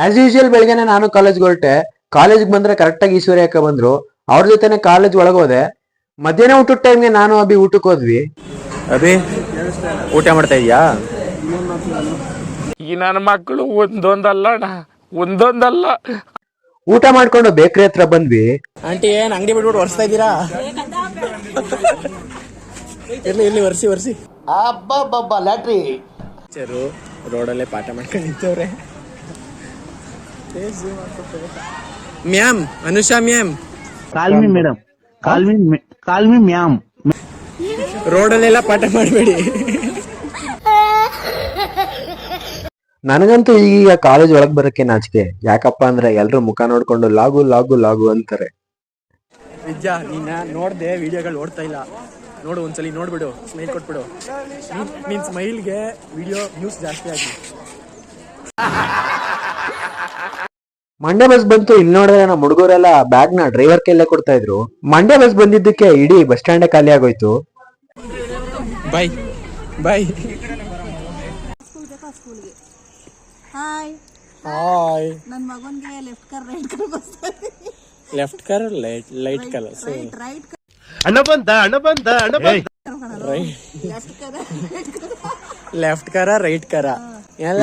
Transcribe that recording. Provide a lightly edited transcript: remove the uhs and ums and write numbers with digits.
As usual ಬೆಳಗ್ಗೆನೆ ನಾನು ಕಾಲೇಜ್ಗೆ ಹೊರಟೆ. ಕಾಲೇಜ್ಗೆ ಬಂದ್ರೆ ಕರೆಕ್ಟಾಗಿ ಈಶ್ವರಿ ಅಕ್ಕ ಬಂದ್ರು. ಅವ್ರ ಜೊತೆನೆ ಕಾಲೇಜ್ ಒಳಗೋದೆ. ಮಧ್ಯಾಹ್ನ ಊಟದ ಟೈಮ್ಗೆ ನಾನು ಅಭಿ ಊಟಕ್ಕೆ ಹೋದ್ವಿ. ಅಭಿ ಊಟ ಮಾಡ್ತಾ ಇದೀಯಾ? ಈ ನನ್ನ ಮಕ್ಕಳು ಒಂದೊಂದಲ್ಲ ಊಟ ಮಾಡ್ಕೊಂಡು ಬೇಕ್ರಿ ಹತ್ರ ಬಂದ್ವಿ. ಆಂಟಿ ಏನ್ ಅಂಗಡಿ ಬಿಟ್ಬಿಟ್ಟು ಒರ್ಸ್ತಾ ಇದ್ದೀರಾ? ಇರ್ಲಿ ವರ್ಸಿ ಲ್ಯಾಟ್ರಿ ಚರು ರೋಡಲ್ಲೇ ಪಾಠ ಮಾಡ್ಕೊಂಡು ನಿಂತವ್ರೆ. Ma'am Anusha ma'am, call me madam, call me ma'am. ರೋಡಲ್ಲೆಲ್ಲ ಪಾಠ ಮಾಡಬೇಡಿ. ನನಗಂತೂ ಈಗೀಗ ಕಾಲೇಜ್ ಒಳಗ್ ಬರಕ್ಕೆ ನಾಚಿಕೆ. ಯಾಕಪ್ಪ ಅಂದ್ರೆ ಎಲ್ರು ಮುಖ ನೋಡ್ಕೊಂಡು ಲಾಗು ಲಾಗು ಲಾಗು ಅಂತಾರೆ. ವಿದ್ಯಾ, ನೀನ ನೋಡ್ದೆ ವಿಡಿಯೋಗಳು ಓಡ್ತಾ ಇಲ್ಲ. ನೋಡು, ಒಂದ್ಸಲಿ ನೋಡ್ಬಿಡು, ಸ್ಮೈಲ್ ಕೊಟ್ಬಿಡು. ನಿನ್ ಸ್ಮೈಲ್ಗೆ ವಿಡಿಯೋ ನ್ಯೂಸ್ ಜಾಸ್ತಿ ಆಗಿ. ಮಂಡ್ಯ ಬಸ್ ಬಂತು. ಇಲ್ಲಿ ನೋಡಿದ್ರೆ ನಮ್ಮ ಹುಡುಗರೆಲ್ಲ ಬ್ಯಾಗ್ ನ ಡ್ರೈವರ್ ಕೈಲೇ ಕೊಡ್ತಾ ಇದ್ರು. ಮಂಡ್ಯ ಬಸ್ ಬಂದಿದ್ದಕ್ಕೆ ಇಡೀ ಬಸ್ ಸ್ಟ್ಯಾಂಡೇ ಖಾಲಿ ಆಗೋಯ್ತು. Bye hi. ನನ್ನ ಮಗನಿಗೆ ಲೆಫ್ಟ್ ಕರ್ ರೈಟ್ ಕರ್ ಬರ್ತಾರೆ. ಲೆಫ್ಟ್ ಕರ್ ಲೈಟ್ ಕಲರ್. ರೈಟ್ ಅಣ್ಣ ಬಂದ ಲೆಫ್ಟ್ ಕರ ಲೆಫ್ಟ್ ಕರ ರೈಟ್ ಕರ ಎಲ್ಲ